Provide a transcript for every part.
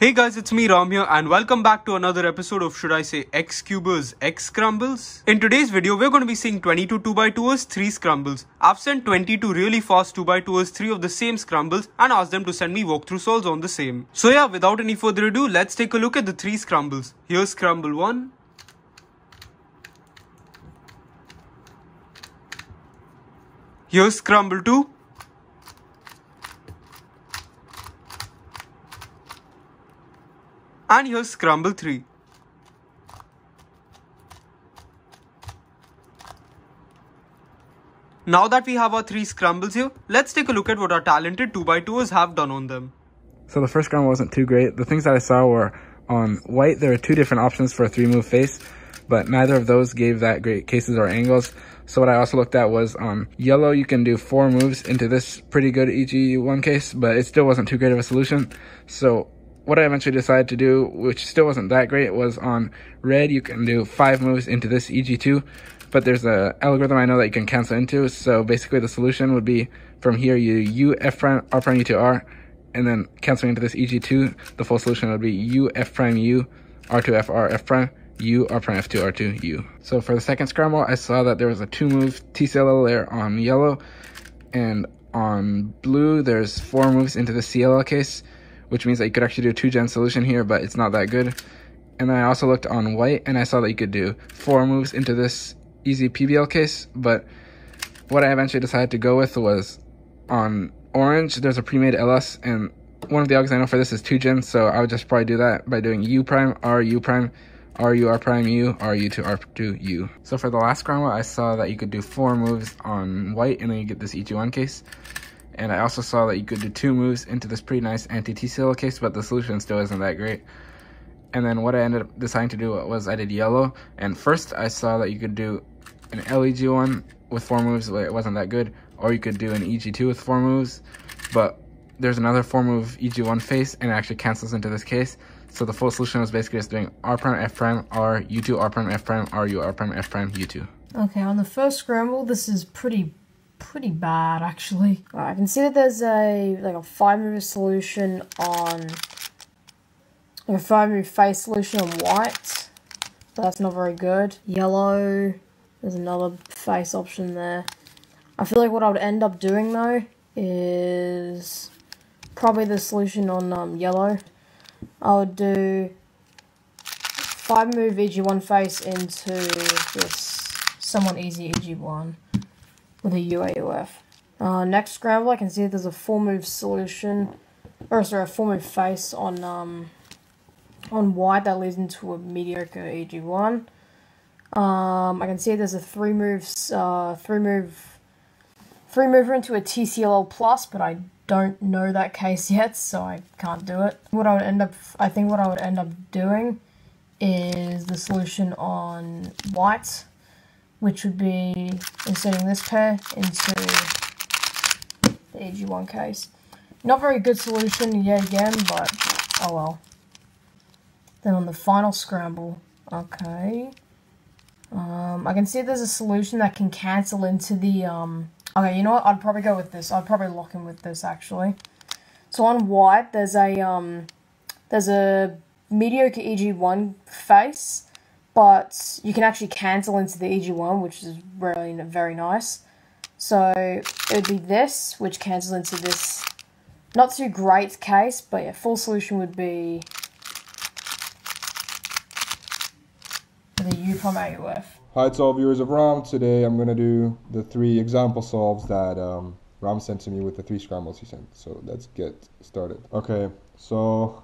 Hey guys, it's me Ram here and welcome back to another episode of should I say Skewb WRs X Scrambles. In today's video, we're going to be seeing 22 2x2ers, 3 scrambles. I've sent 22 really fast 2x2ers, 3 of the same scrambles and asked them to send me walkthrough solves on the same. So yeah, without any further ado, let's take a look at the 3 scrambles. Here's scramble 1. Here's scramble 2. And here's scramble 3. Now that we have our 3 scrambles here, let's take a look at what our talented 2x2ers have done on them. So the first scramble wasn't too great. The things that I saw were on white, there were 2 different options for a 3-move face, but neither of those gave that great cases or angles. So what I also looked at was on yellow, you can do 4 moves into this pretty good EG1 case, but it still wasn't too great of a solution. So what I eventually decided to do, which still wasn't that great, was on red, you can do 5 moves into this EG2, but there's a algorithm I know that you can cancel into. So basically the solution would be from here, you U, F prime, R prime, U to R, and then canceling into this EG2, the full solution would be U, F prime, U, R2, F, R, F prime, U, R prime, F2, R2, U. So for the second scramble, I saw that there was a 2-move TCLL layer on yellow, and on blue, there's 4 moves into the CLL case, which means that you could actually do a 2-gen solution here, but it's not that good. And then I also looked on white, and I saw that you could do 4 moves into this easy PBL case, but what I eventually decided to go with was on orange, there's a pre-made LS, and one of the algos I know for this is 2-gen, so I would just probably do that by doing U prime, R, U prime, R, U, R prime, U, R, U to R2, U. So for the last scramble, I saw that you could do 4 moves on white, and then you get this EG1 case. And I also saw that you could do 2 moves into this pretty nice anti-TCL case, but the solution still isn't that great. And then what I ended up deciding to do was I did yellow. And first I saw that you could do an LEG1 with 4 moves, but it wasn't that good. Or you could do an EG2 with 4 moves, but there's another 4-move EG1 face, and it actually cancels into this case. So the full solution was basically just doing R prime, F prime, R, U2, R prime, F prime, R, U, R prime, F prime, U2. Okay, on the first scramble, this is pretty bad actually. Right, I can see that there's a 5-move solution on a 5-move face solution on white. So that's not very good. Yellow, there's another face option there. I feel like what I would end up doing though is probably the solution on yellow. I would do 5-move EG1 face into this somewhat easy EG1 with a UAUF. Next scramble, I can see that there's a 4-move solution, or sorry, a 4-move face on white that leads into a mediocre EG1. I can see there's a 3-mover into a TCLL plus, but I don't know that case yet, so I can't do it. I think what I would end up doing is the solution on white, which would be inserting this pair into the EG1 case. Not very good solution yet again, but oh well. Then on the final scramble, okay. I can see there's a solution that can cancel into the, okay, you know what, I'd probably go with this. I'd probably lock in with this, actually. So on white, there's a mediocre EG1 face, but you can actually cancel into the EG1, which is really very nice. So it would be this, which cancels into this not too great case, but yeah, full solution would be the U prime AUF. Hi to all viewers of Ram. Today I'm going to do the 3 example solves that Ram sent to me with the 3 scrambles he sent. So let's get started. Okay, so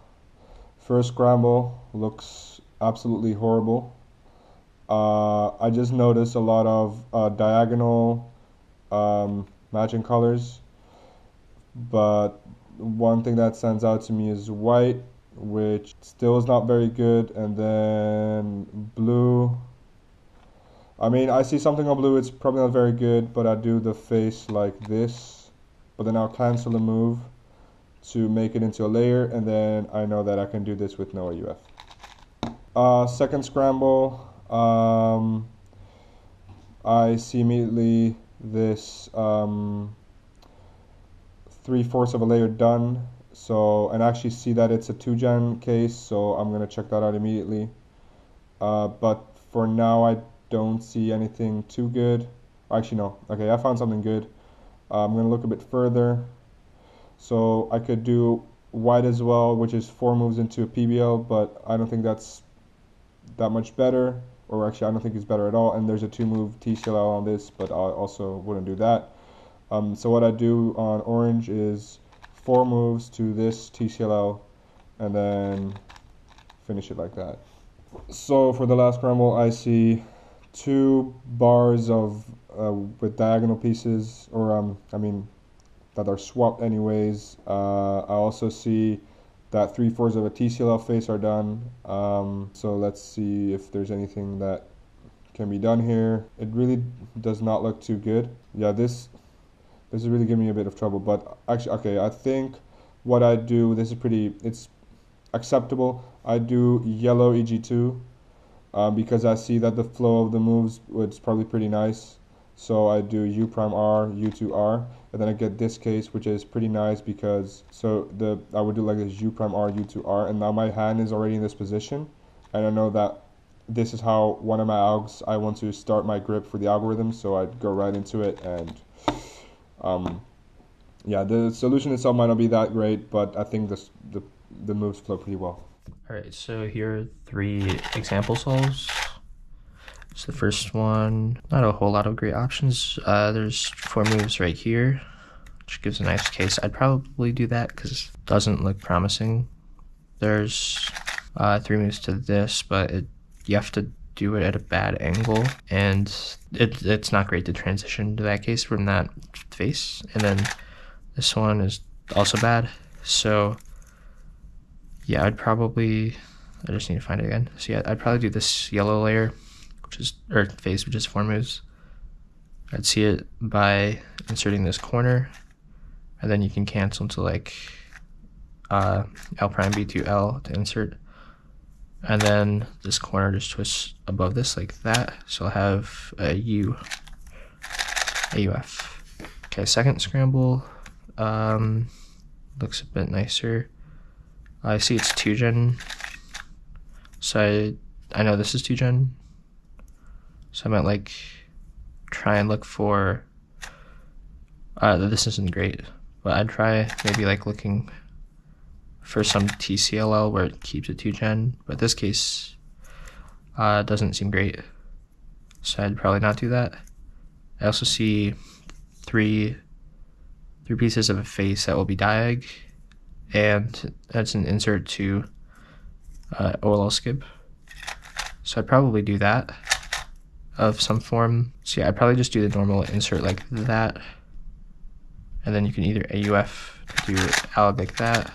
first scramble looks absolutely horrible. I just noticed a lot of diagonal matching colors, but one thing that stands out to me is white, which still is not very good, and then blue. I mean, I see something on blue, it's probably not very good, but I do the face like this, but then I'll cancel the move to make it into a layer, and then I know that I can do this with no AUF. Second scramble, I see immediately this 3/4 of a layer done, So, and I actually see that it's a 2-gen case, so I'm going to check that out immediately. But for now, I don't see anything too good. Actually, no. Okay, I found something good. I'm going to look a bit further. So I could do white as well, which is 4 moves into a PBL, but I don't think that's that much better. Or actually, I don't think it's better at all. And there's a 2-move TCLL on this, but I also wouldn't do that. So what I do on orange is 4 moves to this TCLL, and then finish it like that. So for the last scramble, I see 2 bars of with diagonal pieces, or that are swapped anyways. I also see that 3/4 of a TCLL face are done. So let's see if there's anything that can be done here. It really does not look too good. Yeah, this is really giving me a bit of trouble. But actually, okay, I think what I do, it's acceptable. I do yellow EG2 because I see that the flow of the moves was probably pretty nice. So I do U prime R, U2 R, and then I get this case, which is pretty nice because I would do like this U prime R, U2 R, and now my hand is already in this position, and I know that this is how one of my algs I want to start my grip for the algorithm, so I'd go right into it, and yeah, the solution itself might not be that great, but I think the moves flow pretty well. Alright, so here are 3 example solves. So the first one, not a whole lot of great options. There's 4 moves right here, which gives a nice case. I'd probably do that because it doesn't look promising. There's 3 moves to this, but you have to do it at a bad angle, and it's not great to transition to that case from that face. And then this one is also bad. So yeah, I just need to find it again. So yeah, I'd probably do this yellow layer, face, which is 4 moves. I'd see it by inserting this corner, and then you can cancel to like L prime B2 L to insert, and then this corner just twists above this like that. So I'll have a U, AUF. Okay, second scramble looks a bit nicer. I see it's 2-gen, so I know this is 2-gen. So I might like try and look for, this isn't great, but I'd try maybe like looking for some TCLL where it keeps it 2-gen, but this case doesn't seem great, so I'd probably not do that. I also see three pieces of a face that will be diag, and that's an insert to OLL skip, so I'd probably do that of some form. So yeah, I'd probably just do the normal insert like that, and then you can either AUF do alg like that,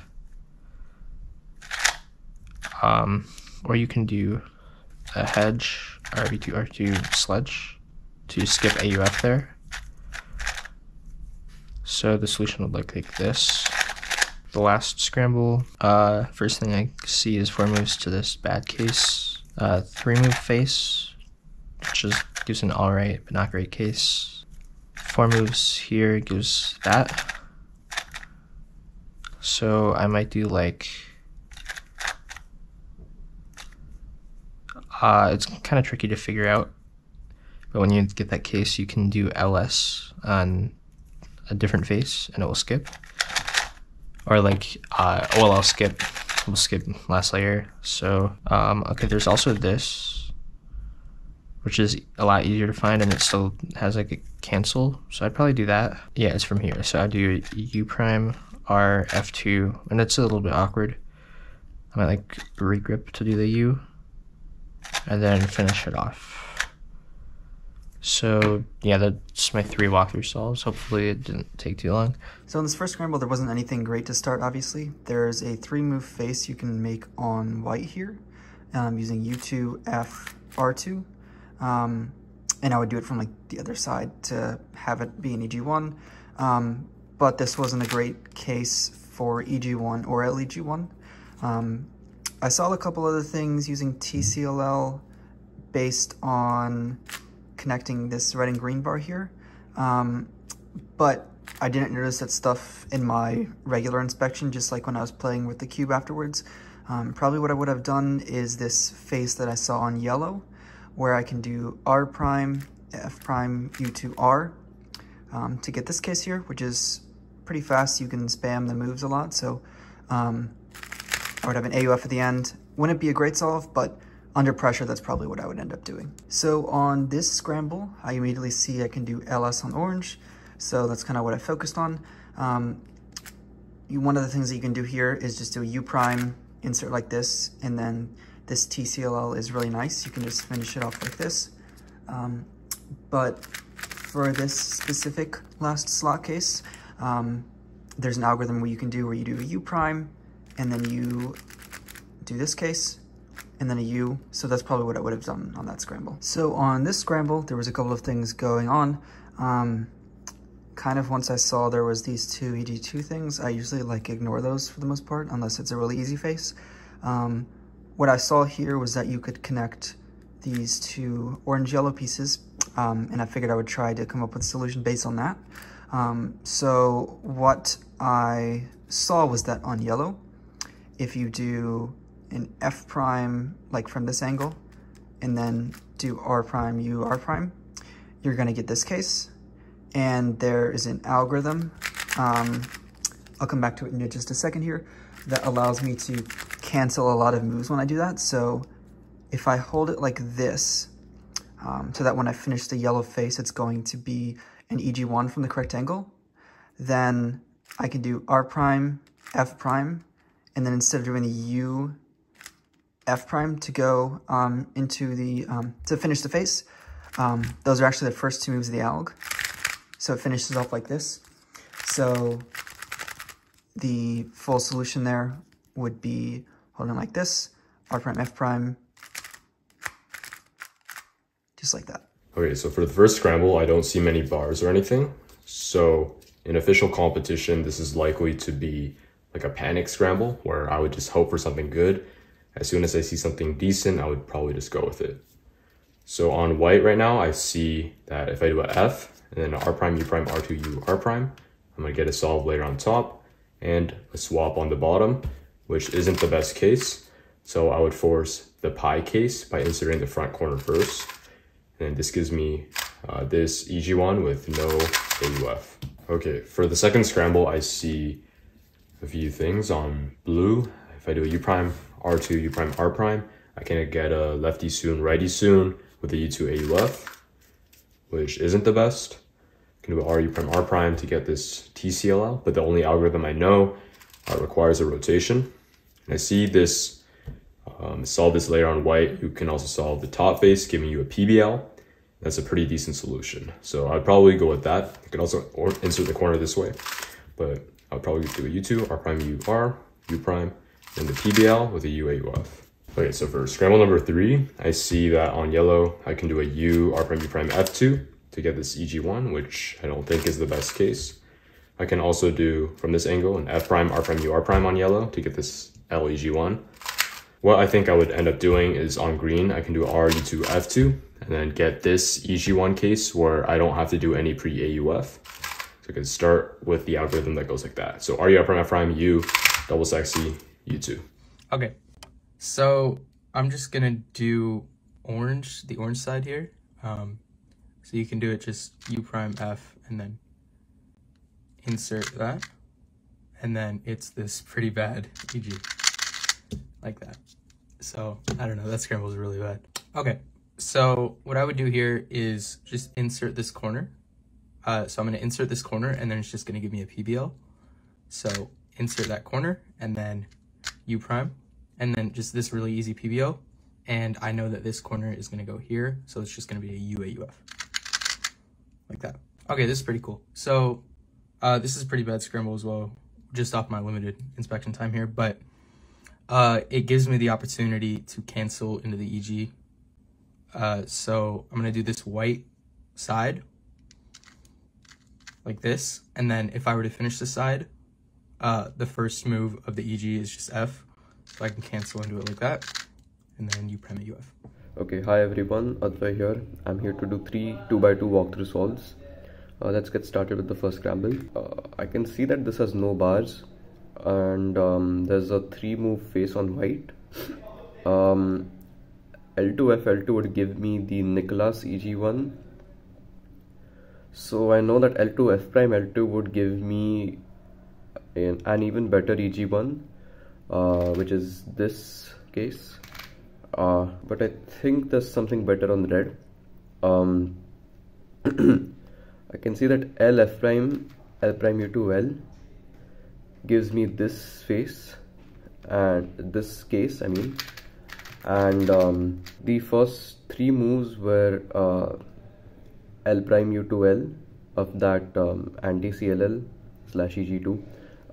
or you can do a hedge RB2 R2 sledge to skip AUF there. So the solution would look like this. The last scramble, first thing I see is 4 moves to this bad case, 3 move face, which just gives an alright but not great case. 4 moves here gives that. So I might do like, it's kind of tricky to figure out, but when you get that case, you can do LS on a different face and it will skip. Or like OLL skip will skip last layer. So okay, there's also this, which is a lot easier to find, and it still has like a cancel. So I'd probably do that. Yeah, it's from here. So I do U prime R F2, and it's a little bit awkward. I might like regrip to do the U, and then finish it off. So yeah, that's my 3 walkthrough solves. Hopefully it didn't take too long. So in this first scramble, there wasn't anything great to start, obviously. There's a 3-move face you can make on white here, using U2, F, R2. And I would do it from like the other side to have it be an EG1. But this wasn't a great case for EG1 or LEG1. I saw a couple other things using TCLL based on connecting this red and green bar here. But I didn't notice that stuff in my regular inspection, just like when I was playing with the cube afterwards. Probably what I would have done is this face that I saw on yellow, where I can do R prime, F prime, U2, R to get this case here, which is pretty fast. You can spam the moves a lot, so I would have an AUF at the end. Wouldn't be a great solve, but under pressure, that's probably what I would end up doing. So on this scramble, I immediately see I can do LS on orange, so that's kind of what I focused on. One of the things that you can do here is just do a U prime, insert like this, and then this TCLL is really nice. You can just finish it off like this. But for this specific last slot case, there's an algorithm where you can do where you do a U prime, and then you do this case, and then a U. So that's probably what I would have done on that scramble. So on this scramble, there was a couple of things going on. Kind of once I saw there was these two EG2 things, I usually like ignore those for the most part, unless it's a really easy face. What I saw here was that you could connect these two orange-yellow pieces, and I figured I would try to come up with a solution based on that. So what I saw was that on yellow, if you do an F prime, like from this angle, and then do R prime, U, R prime, you're gonna get this case. And there is an algorithm, I'll come back to it in just a second here, that allows me to cancel a lot of moves when I do that. So if I hold it like this, so that when I finish the yellow face, it's going to be an EG1 from the correct angle, then I can do R prime, F prime, and then instead of doing the U, F prime to go into the, to finish the face, those are actually the first two moves of the alg. So it finishes off like this. So the full solution there would be holding like this, R prime, F prime, just like that. Okay, so for the first scramble, I don't see many bars or anything. So in official competition, this is likely to be like a panic scramble where I would just hope for something good. As soon as I see something decent, I would probably just go with it. So on white right now, I see that if I do a F, and then R prime, U prime, R2, U, R prime, I'm gonna get a solve later on top and a swap on the bottom, which isn't the best case. So I would force the pi case by inserting the front corner first. And this gives me this EG1 with no AUF. Okay, for the second scramble, I see a few things on blue. If I do a U prime, R2, U prime, R prime, I can get a lefty soon, righty soon with a U2 AUF, which isn't the best. I can do R, U prime, R prime to get this TCLL, but the only algorithm I know requires a rotation. And I see this, solve this later on white. You can also solve the top face, giving you a PBL. That's a pretty decent solution. So I'd probably go with that. You can also insert the corner this way, but I'll probably do a U2, R prime, U, R, U prime, and the PBL with a U, AUF. Okay, so for scramble number 3, I see that on yellow, I can do a U, R prime, U prime, F2 to get this EG1, which I don't think is the best case. I can also do, from this angle, an F prime, R prime, U, R prime on yellow to get this L EG1. What I think I would end up doing is on green, I can do R, U2, F2, and then get this EG1 case where I don't have to do any pre-AUF. So I can start with the algorithm that goes like that. So R, U, F prime, F prime, U, double sexy, U2. Okay, so I'm just gonna do orange, the orange side here. So you can do it just U prime F and then insert that. And then it's this pretty bad EG, like that. So I don't know, that scramble is really bad. Okay, so what I would do here is just insert this corner. So I'm gonna insert this corner and then it's just gonna give me a PBL. So insert that corner and then U prime, and then just this really easy PBO. And I know that this corner is gonna go here, so it's just gonna be a U AUF, like that. Okay, this is pretty cool. So this is a pretty bad scramble as well, just off my limited inspection time here, but it gives me the opportunity to cancel into the EG. So I'm gonna do this white side, like this, and then if I were to finish the side, the first move of the EG is just F, so I can cancel into it like that, and then U prime AUF. Okay, hi everyone, Advay here. I'm here to do 3 2x2 walkthrough solves. Let's get started with the first scramble. I can see that this has no bars, and there's a 3-move face on white. L2 F2 would give me the Nicholas EG1. So I know that L2 F prime L2 would give me an even better EG1, which is this case. But I think there's something better on red. I can see that L F prime L prime U2 L gives me this face and this case, I mean, and the first 3 moves were L prime U2 L of that anti CLL / EG2.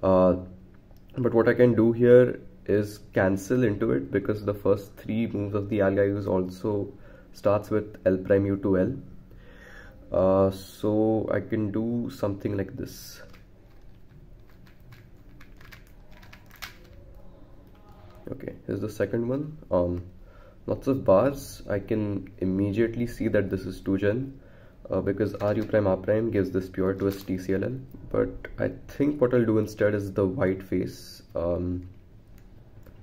But what I can do here is cancel into it, because the first 3 moves of the Elyas also starts with L prime U2 L. So I can do something like this. Okay, here's the second one. Lots of bars. I can immediately see that this is 2-gen, because RU prime R prime gives this pure to a TCLL. But I think what I'll do instead is the white face. I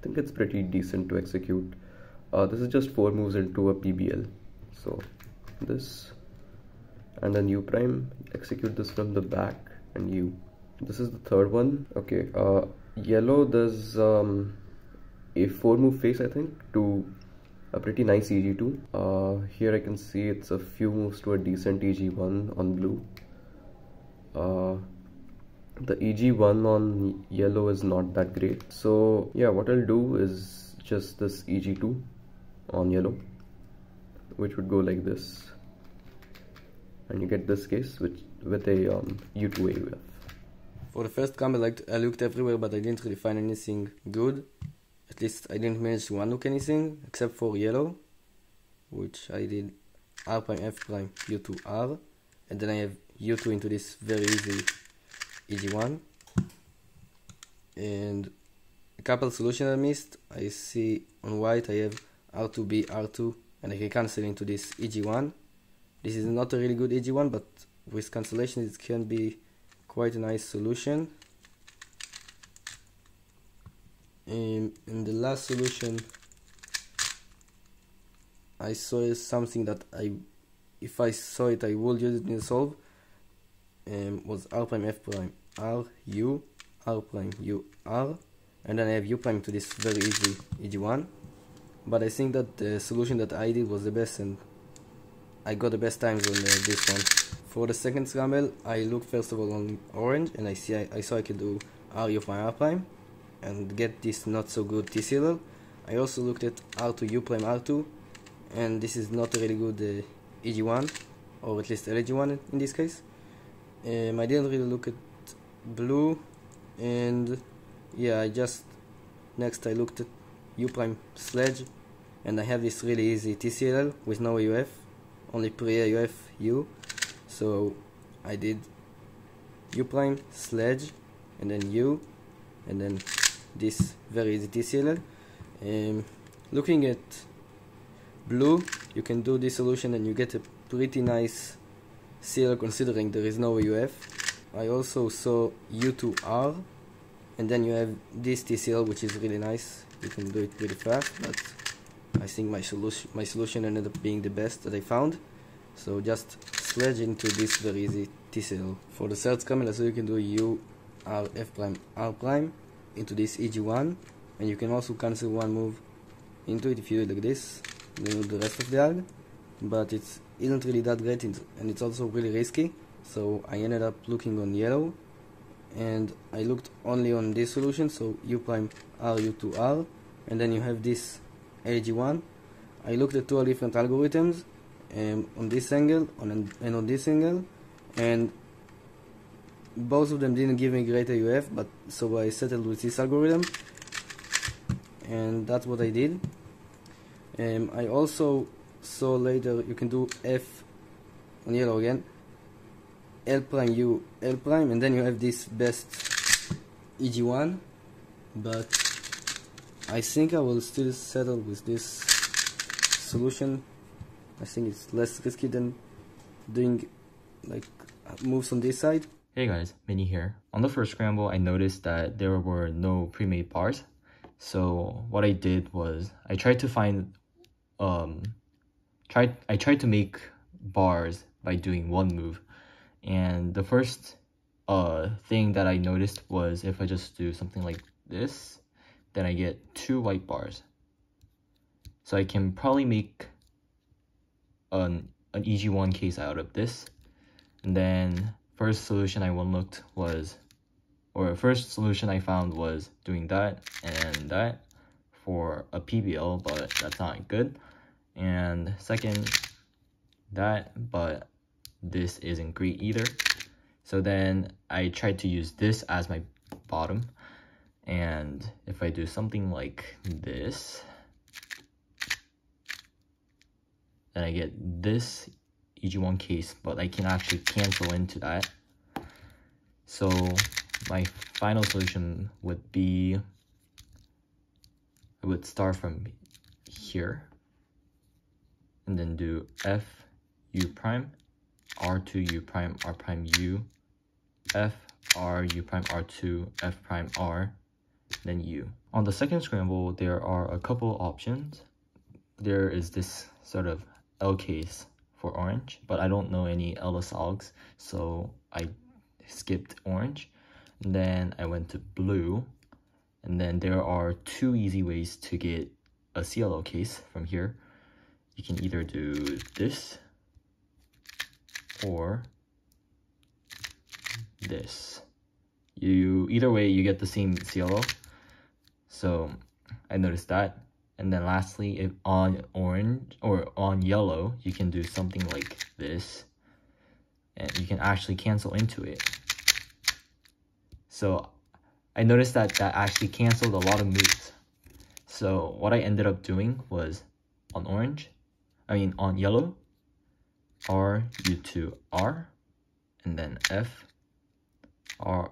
think it's pretty decent to execute. This is just 4 moves into a PBL. So this, and then U prime, execute this from the back, and U. This is the third one. Okay, yellow, there's a 4-move face, I think, to a pretty nice EG2. Here I can see it's a few moves to a decent EG1 on blue. The EG1 on yellow is not that great. So yeah, what I'll do is just this EG2 on yellow, which would go like this. And you get this case with a U2 AUF. For the first scramble, I looked everywhere, but I didn't really find anything good. At least I didn't manage to unlock anything, except for yellow, which I did R prime F prime U2 R, and then I have U2 into this very easy EG1. And a couple solutions I missed. I see on white I have R2B R2, and I can cancel into this EG1. This is not a really good EG1, but with cancellation it can be quite a nice solution. In the last solution I saw something that if I saw it I would use it in solve, was R prime F prime R U R prime U R, and then I have U prime to this very easy EG1. But I think that the solution that I did was the best, and I got the best times on this one. For the second scramble, I looked first of all on orange, and I saw I could do RU prime R prime and get this not so good TCLL. I also looked at R2 U prime R2, and this is not a really good EG1, or at least LG1 in this case. I didn't really look at blue, and yeah, next I looked at U prime sledge, and I have this really easy TCLL with no AUF, only pre-AUF U. So I did U prime sledge, and then U, and then this very easy TCLL. Looking at blue, you can do this solution and you get a pretty nice CL considering there is no AUF. I also saw U2R, and then you have this TCL, which is really nice. You can do it pretty fast, but I think my solution ended up being the best that I found. So just sledge into this very easy TCL. For the third scramble, so you can do U R F prime R prime into this EG1, and you can also cancel one move into it if you do it like this, then you do the rest of the ALG. But it isn't really that great, and it's also really risky. So I ended up looking on yellow, and I looked only on this solution, so U prime R U2 R, and then you have this AG1. I looked at 2 different algorithms, on this angle and on this angle, and both of them didn't give me great AUF, but so I settled with this algorithm, and that's what I did. I also saw later you can do F on yellow again, L prime U L prime, and then you have this best EG1, but I think I will still settle with this solution. I think it's less risky than doing like moves on this side. Hey guys, Minnie here. On the first scramble, I noticed that there were no pre-made bars. So what I did was I tried to find I tried to make bars by doing one move. And the first thing that I noticed was if I just do something like this, then I get 2 white bars. So I can probably make an EG1 case out of this. And then first solution I found was doing that and that for a PBL, but that's not good. And second, that, but this isn't great either. So then I tried to use this as my bottom. And if I do something like this, then I get this EG1 case, but I can actually cancel into that. So my final solution would be, I would start from here and then do F U prime, R2 U prime, R prime U, F R U prime, R2, F prime R, then U. On the second scramble, there are a couple options. There is this sort of L case for orange, but I don't know any Elyas Eyou, so I skipped orange. And then I went to blue, and then there are 2 easy ways to get a CLO case from here. You can either do this or this. Either way you get the same CLO. So I noticed that. And then lastly, if on orange or on yellow, you can do something like this, and you can actually cancel into it. So I noticed that that actually canceled a lot of moves. So what I ended up doing was on yellow, R, U2, R, and then F, R,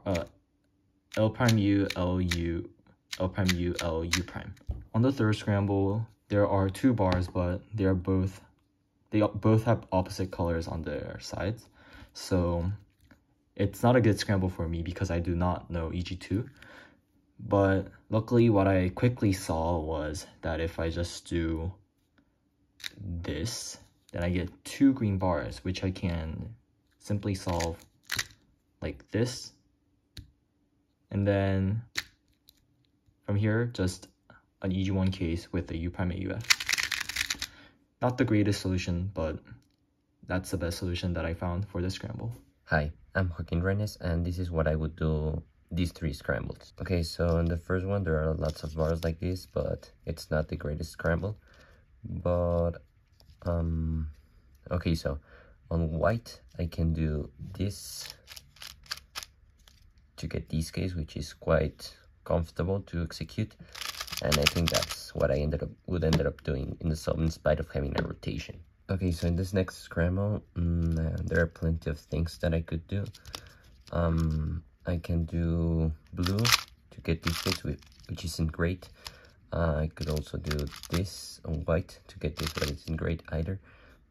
L prime U, L U, L prime U, L U prime. On the third scramble, there are 2 bars, but they both have opposite colors on their sides. So it's not a good scramble for me because I do not know EG2. But luckily what I quickly saw was that if I just do this, then I get 2 green bars, which I can simply solve like this. And then from here, just an EG1 case with a U prime AUF. Not the greatest solution, but that's the best solution that I found for this scramble. Hi, I'm Joaquín Ruenes, and this is what I would do these 3 scrambles. Okay, so in the first one, there are lots of bars like this, but it's not the greatest scramble. But, okay, so on white, I can do this to get this case, which is quite comfortable to execute. And I think that's what I would end up doing in the solve in spite of having a rotation. Okay, so in this next scramble, there are plenty of things that I could do. I can do blue to get this case, which isn't great. I could also do this on white to get this, but it isn't great either.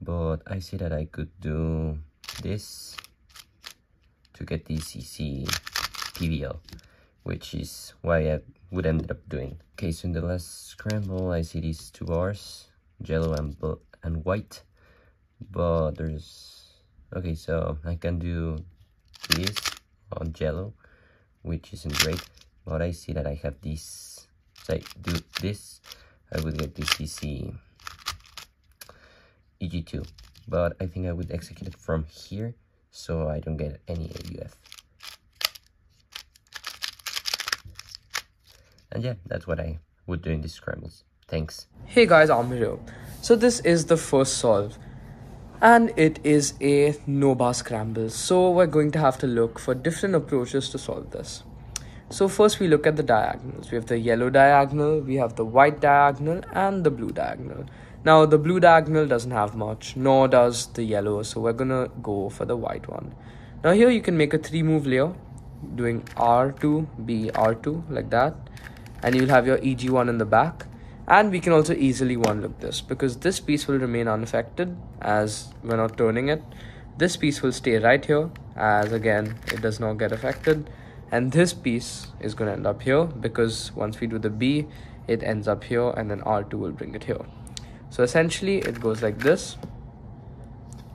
But I see that I could do this to get the CC PBL, which is why I would end up doing. Okay, so in the last scramble, I see these 2 bars, yellow and white, but there's... Okay, so I can do this on yellow, which isn't great, but I see that I have this. So I do this, I would get this CC EG2, but I think I would execute it from here, so I don't get any AUF. And yeah, that's what I would do in these scrambles. Thanks. Hey guys, Aamir here. So this is the first solve, and it is a no-bar scramble. So we're going to have to look for different approaches to solve this. So first we look at the diagonals. We have the yellow diagonal, we have the white diagonal, and the blue diagonal. Now the blue diagonal doesn't have much, nor does the yellow, so we're gonna go for the white one. Now here you can make a 3-move layer, doing R2, B, R2, like that. And you'll have your EG1 in the back. And we can also easily one-look this, because this piece will remain unaffected as we're not turning it. This piece will stay right here, as again, it does not get affected. And this piece is going to end up here, because once we do the B, it ends up here, and then R2 will bring it here. So essentially, it goes like this.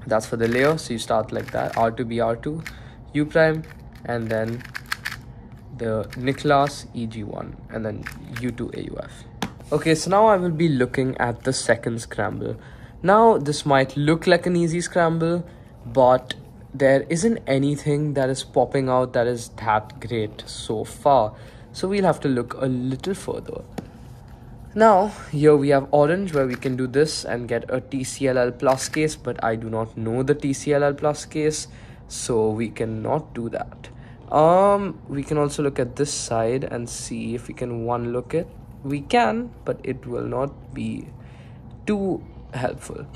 That's for the layer, so you start like that, R2, B, R2, U prime, and then the Nicholas EG1, and then U2, AUF. Okay, so now I will be looking at the second scramble. Now, this might look like an easy scramble, but there isn't anything that is popping out that is that great so far. So we'll have to look a little further. Now, here we have orange, where we can do this and get a TCLL plus case, but I do not know the TCLL plus case, so we cannot do that. We can also look at this side and see if we can one look it. We can, but it will not be too helpful.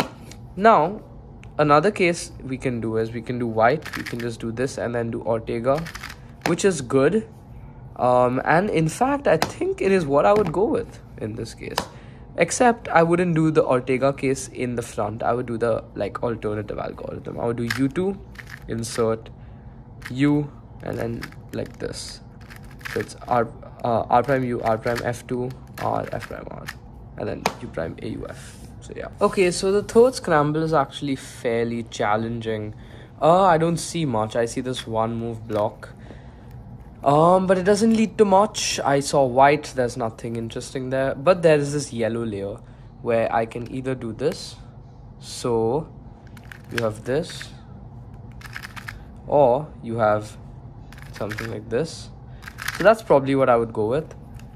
Now, another case we can do is we can do white. We can just do this and then do Ortega, which is good. And in fact, I think it is what I would go with in this case. Except I wouldn't do the Ortega case in the front. I would do the alternative algorithm. I would do U2, insert U, and then like this. So it's R prime U, R prime F2, R, F prime R, and then U prime AUF. So yeah. Okay, so the third scramble is actually fairly challenging. I don't see much. I see this one move block. But it doesn't lead to much. I saw white, there's nothing interesting there. But there is this yellow layer where I can either do this. So you have this, or you have something like this. So that's probably what I would go with.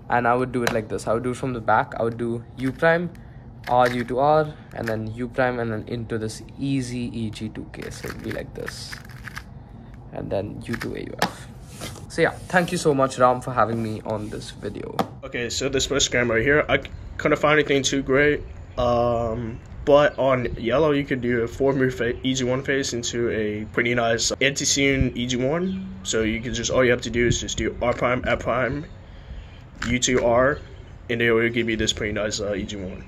And I would do it like this. I would do it from the back. I would do U prime, R, U to R, and then U prime, and then into this easy EG2 case. It would be like this. And then U2 AUF. So yeah, thank you so much, Ram, for having me on this video. Okay, so this first scramble right here, I couldn't find anything too great. But on yellow, you could do a 4-move EG1 face into a pretty nice anti-seam EG1. So you can just, all you have to do is just do R prime, F prime, U2, R, and it will give you this pretty nice EG1.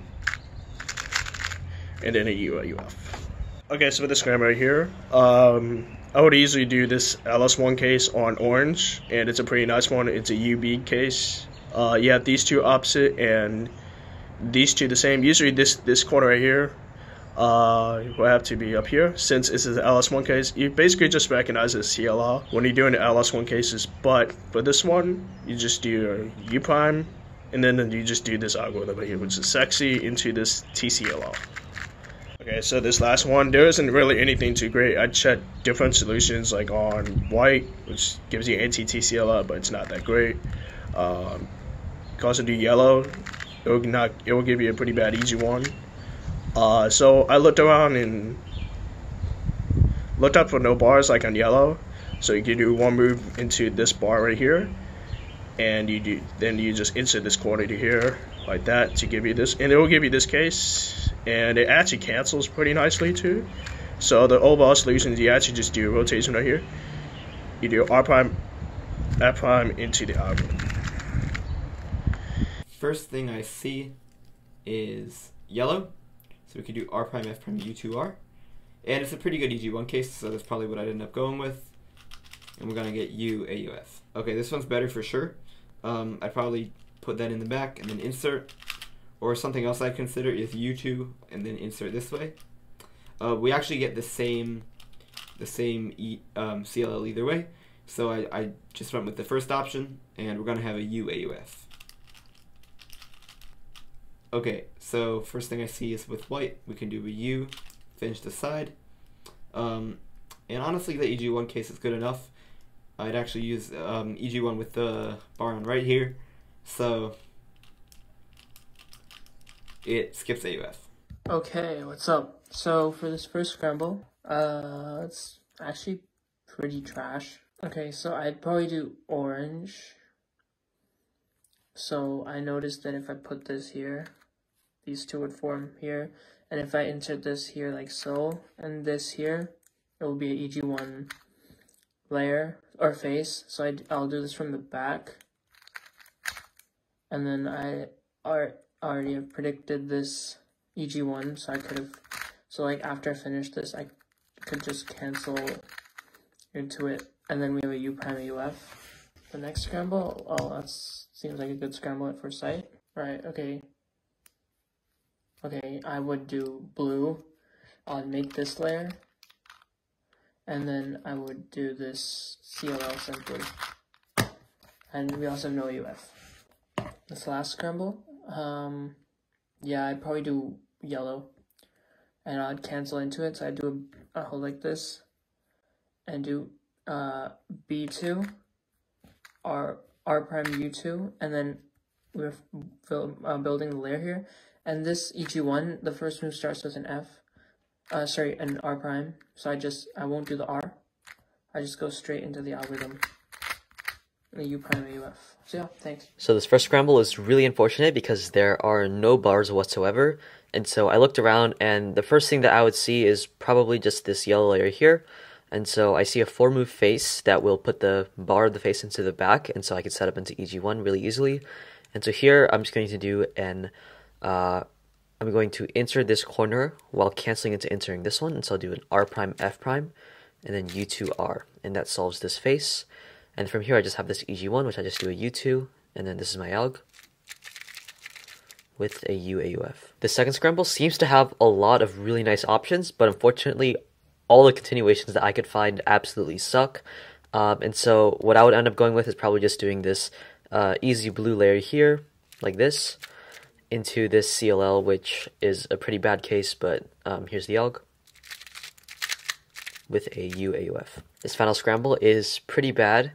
And then a UF. Okay, so for the scramble right here, I would easily do this LS1 case on orange, and it's a pretty nice one. It's a UB case. You have these two opposite and these two the same. Usually this corner right here will have to be up here. Since this is an LS1 case, you basically just recognize it as CLR when you're doing the LS1 cases. But for this one, you just do U prime, and then you just do this algorithm right here, which is sexy, into this TCLR. Okay, so this last one, there isn't really anything too great. I checked different solutions like on white, which gives you anti-TCLR, but it's not that great. Also do yellow, it will give you a pretty bad EG1. So I looked around and looked up for no bars like on yellow. So you can do one move into this bar right here, and then you just insert this quantity here like that to give you this, and it will give you this case, and it actually cancels pretty nicely too. So the overall solution is you actually just do a rotation right here. You do R prime, F prime into the algorithm. First thing I see is yellow, so we could do R prime, F prime, U2R, and it's a pretty good EG1 case, so that's probably what I'd end up going with. And we're gonna get U AUF. Okay, this one's better for sure. I'd probably put that in the back and then insert, or something else I'd consider is U2 and then insert this way. We actually get the same CLL either way, so I just went with the first option, and we're gonna have a U AUF. Okay, so first thing I see is with white, we can do a U, finish the side, and honestly the EG1 case is good enough. I'd actually use EG1 with the bar on right here, so it skips AUF. Okay, what's up? So for this first scramble, it's actually pretty trash. Okay, so I'd probably do orange. So I noticed that if I put this here, these two would form here, and if I insert this here like so, and this here, it will be an EG1 layer or face. So I'll do this from the back, and then I already have predicted this EG1, so I could have, so like after I finish this, I could just cancel into it, and then we have a U prime UF. The next scramble, oh, that seems like a good scramble at first sight. Right, okay. Okay, I would do blue. I'll make this layer, and then I would do this CLL simply. And we also have no UF. This last scramble, yeah, I'd probably do yellow, and I'd cancel into it. So I'd do a hole like this, and do B2, R prime U2, and then we're building the layer here. And this EG1, the first move starts with an F, an R prime. So I won't do the R. I just go straight into the algorithm. The U prime UF. So yeah, thanks. So this first scramble is really unfortunate because there are no bars whatsoever. And so I looked around, and the first thing that I would see is probably just this yellow layer here. And so I see a 4-move face that will put the bar of the face into the back, and so I can set up into EG1 really easily. And so here I'm just going to do I'm going to insert this corner while canceling into entering this one, and so I'll do an R prime F prime, and then U2R, and that solves this face. And from here I just have this EG1, which I just do a U2, and then this is my alg with a UAUF. The second scramble seems to have a lot of really nice options, but unfortunately all the continuations that I could find absolutely suck. And so what I would end up going with is probably just doing this easy blue layer here, like this, into this CLL, which is a pretty bad case, but here's the alg with a UAUF. This final scramble is pretty bad.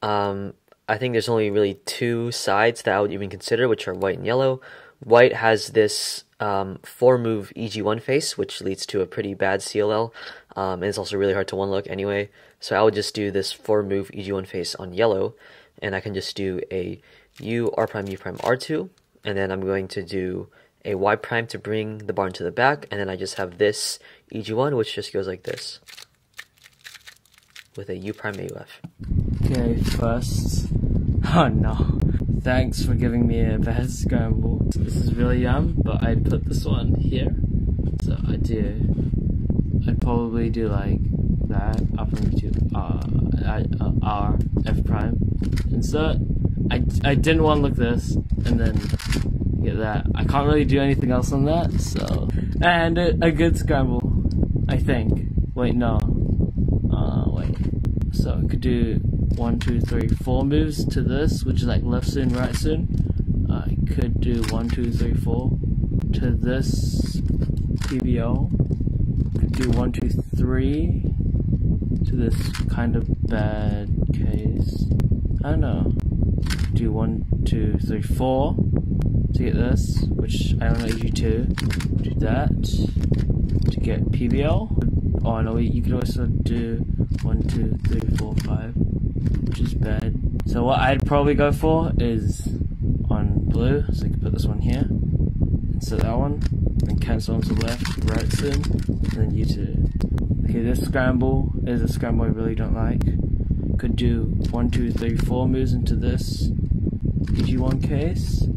I think there's only really two sides that I would even consider, which are white and yellow. White has this 4-move EG1 face, which leads to a pretty bad CLL, and it's also really hard to one-look anyway. So I would just do this 4-move EG1 face on yellow, and I can just do a U, R prime, U prime, R2, and then I'm going to do a Y prime to bring the bar into the back, and then I just have this EG1, which just goes like this, with a U prime AUF. Okay, first, oh no, thanks for giving me a bad scramble. This is really young, but I'd put this one here, so I'd probably do like that, up into R, F prime, insert. I didn't want to look this, and then get that. I can't really do anything else on that, so. And a good scramble, I think. Wait, no. Wait. So I could do 1, 2, 3, 4 moves to this, which is like left soon, right soon. I could do 1, 2, 3, 4 to this PBO. Could do 1, 2, 3 to this kind of bad case. I don't know. Do 1, 2, 3, 4 to get this, which I don't know EG2. Do that to get PBL. Oh no, you could also do 1, 2, 3, 4, 5, which is bad. So what I'd probably go for is on blue, so I can put this one here, insert that one, then cancel onto left, right soon, and then U2. Okay, this scramble is a scramble I really don't like. Could do 1, 2, 3, 4 moves into this EG1 case.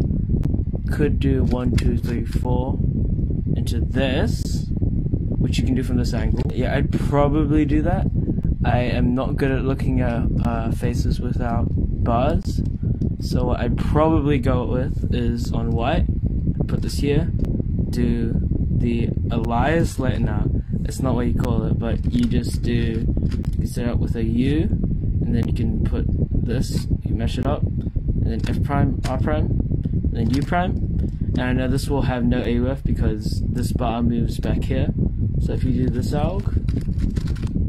Could do 1, 2, 3, 4 into this, which you can do from this angle. Yeah, I'd probably do that. I am not good at looking at faces without bars, so what I'd probably go with is on white. Put this here. Do the Elyas layer. No, it's not what you call it, but you just do. You set up with a U, and then you can put this. You mesh it up, and then F prime, R prime, and then U prime. And I know this will have no AUF because this bar moves back here. So if you do this alg,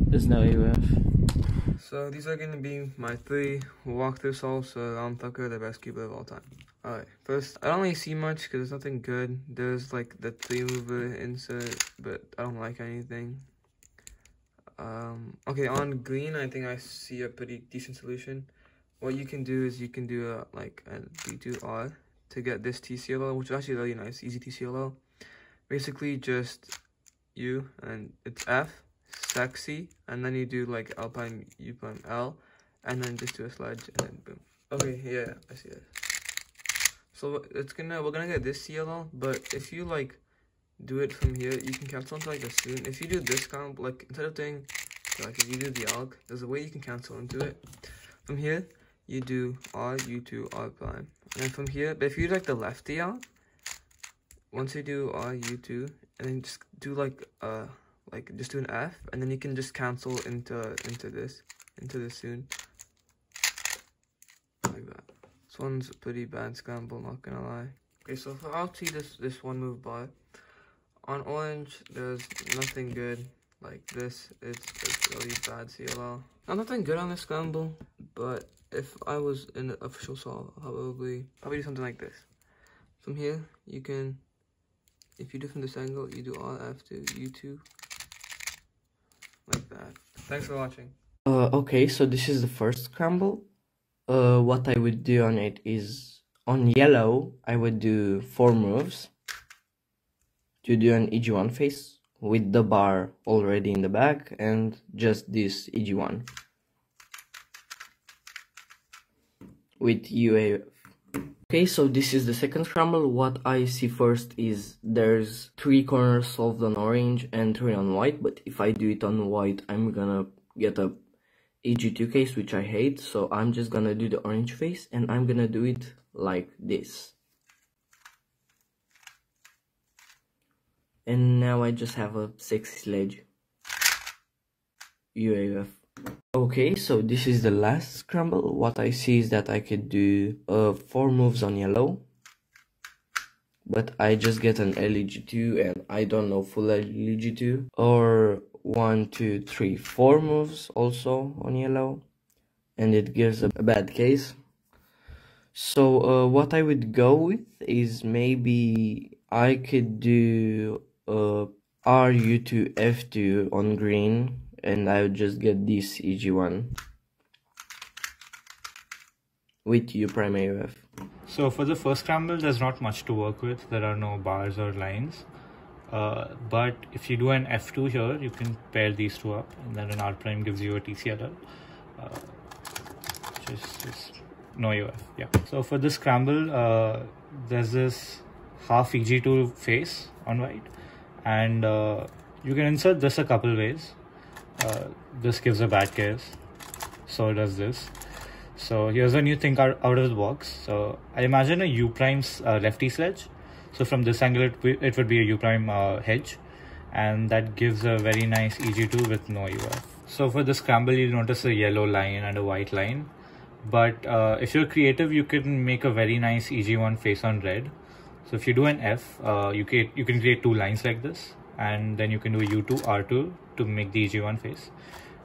there's no AUF. So these are going to be my 3 walkthrough solves for Tucker, the best Cube of all time. Alright, first, I don't really see much because there's nothing good. There's like the 3-mover insert, but I don't like anything. Okay, on green, I think I see a pretty decent solution. What you can do is you can do like a B2R to get this TCLL, which is actually really nice, easy TCLL. Basically just U, and it's F, sexy, and then you do like L prime, U prime, L, and then just do a sledge, and then boom. Okay, yeah, I see that. So we're gonna get this CLL, but if you like do it from here, you can cancel into like the soon. If you do this scramble, like instead of doing, like if you do the alg, there's a way you can cancel into it. From here, you do R, U2, R prime. And then from here, but if you do like the lefty alg, once you do R, U2, and then just do like just do an F, and then you can just cancel into the soon. Like that. This one's a pretty bad scramble, not gonna lie. Okay, so for RT, this one move bar. On orange, there's nothing good. Like this, it's really bad CLL. Now, nothing good on this scramble, but if I was in the official solve, I'll probably do something like this. From here, you can, if you do from this angle, you do R, F to U2. Like that. Thanks for watching. Okay, so this is the first scramble. What I would do on it is, on yellow, I would do 4 moves to do an EG1 face with the bar already in the back and just this EG1 with UAF. Okay, so this is the second scramble. What I see first is there's 3 corners solved on orange and 3 on white, but if I do it on white, I'm gonna get a EG2 case, which I hate, so I'm just gonna do the orange face, and I'm gonna do it like this. And now I just have a sexy sledge. UAF. Okay, so this is the last scramble. What I see is that I could do 4 moves on yellow, but I just get an LEG2 and I don't know full LEG2, or 1, 2, 3, 4 moves also on yellow, and it gives a bad case. So what I would go with is maybe I could do RU2 F2 on green, and I would just get this EG1 with U prime AUF. So for the first scramble, there's not much to work with. There are no bars or lines. But if you do an F2 here, you can pair these two up, and then an R prime gives you a TCLL. Just no UF, yeah. So for this scramble, there's this half EG2 face on white, and you can insert this a couple ways. This gives a bad case, so does this. So here's a new thing out of the box. So I imagine a U prime's lefty sledge. So from this angle, it would be a U prime hedge, and that gives a very nice EG2 with no UF. So for the scramble, you'll notice a yellow line and a white line. But if you're creative, you can make a very nice EG1 face on red. So if you do an F, you can create 2 lines like this, and then you can do a U2, R2 to make the EG1 face,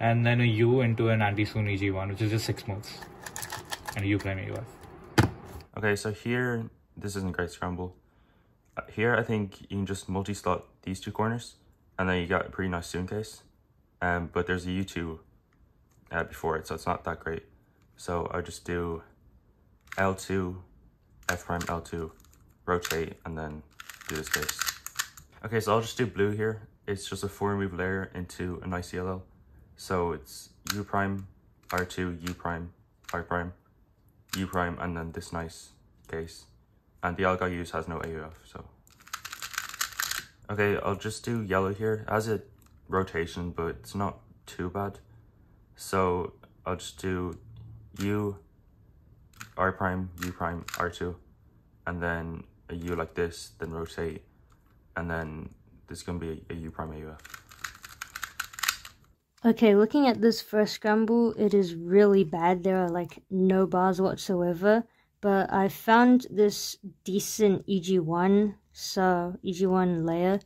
and then a U into an anti-soon EG1, which is just 6 moves, and a U prime AUF. Okay, so here, this isn't great scramble. Here, I think you can just multi-slot these 2 corners, and then you got a pretty nice soon case. But there's a U2 before it, so it's not that great. So I'll just do L2, F prime L2, rotate, and then do this case. Okay, so I'll just do blue here. It's just a 4 move layer into a nice yellow. So it's U prime, R2, U prime, R prime, U prime, and then this nice case. And the alg I use has no AUF, so. Okay, I'll just do yellow here. It has a rotation, but it's not too bad. So I'll just do U, R prime, U prime, R2, and then a U like this, then rotate, and then this is gonna be a U prime AUF. Okay, looking at this first scramble, it is really bad. There are like no bars whatsoever, but I found this decent EG1, so EG1 layer.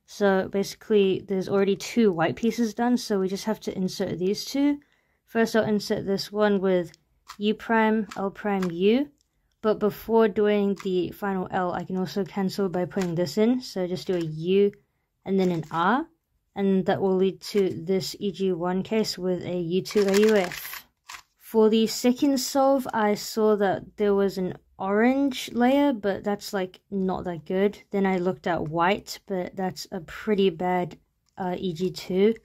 So basically there's already 2 white pieces done, so we just have to insert these 2. First I'll insert this one with U prime, L prime, U, but before doing the final L, I can also cancel by putting this in. So just do a U and then an R, and that will lead to this EG1 case with a U2 AUF. For the second solve, I saw that there was an orange layer, but that's like not that good. Then I looked at white, but that's a pretty bad EG2.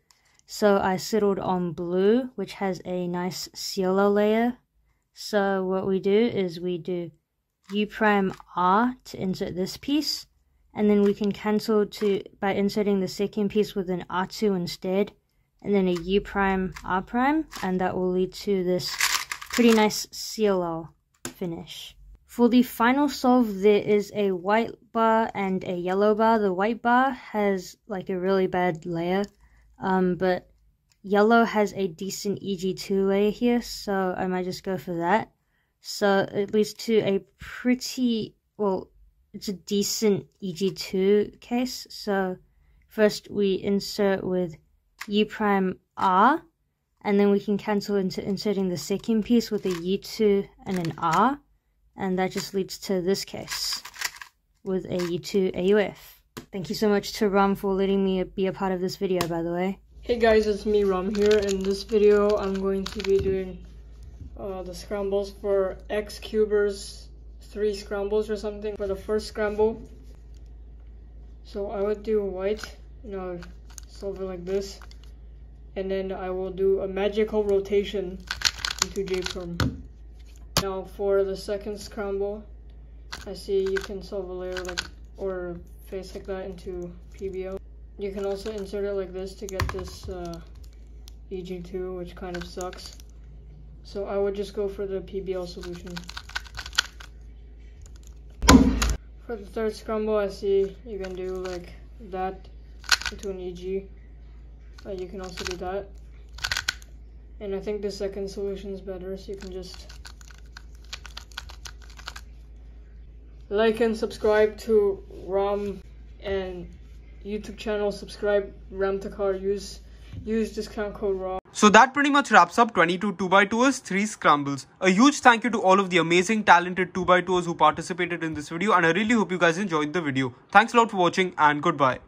So I settled on blue, which has a nice CLL layer. So what we do is we do U prime R to insert this piece, and then we can cancel by inserting the second piece with an R2 instead, and then a U prime R prime, and that will lead to this pretty nice CLL finish. For the final solve, there is a white bar and a yellow bar. The white bar has like a really bad layer, but yellow has a decent EG2 layer here, so I might just go for that. So it leads to a pretty, well, it's a decent EG2 case. So first we insert with U prime R, and then we can cancel into inserting the second piece with a U2 and an R, and that just leads to this case with a U2 AUF. Thank you so much to Ram for letting me be a part of this video, by the way. Hey guys, it's me Ram here. In this video I'm going to be doing the scrambles for Skewbers 3 scrambles or something for the first scramble. So I would do white, solve it like this, and then I will do a magical rotation into J-perm. Now for the second scramble, I see you can solve a layer or face like that into PBL. You can also insert it like this to get this EG2, which kind of sucks. So I would just go for the PBL solution. For the third scramble, I see you can do like that into an EG. You can also do that. And I think the second solution is better, so you can just like and subscribe to Ram, and YouTube channel, subscribe Ram Takar, use discount code RAM. So that pretty much wraps up 22 2x2ers 3 scrambles. A huge thank you to all of the amazing talented 2x2ers who participated in this video, and I really hope you guys enjoyed the video. Thanks a lot for watching and goodbye.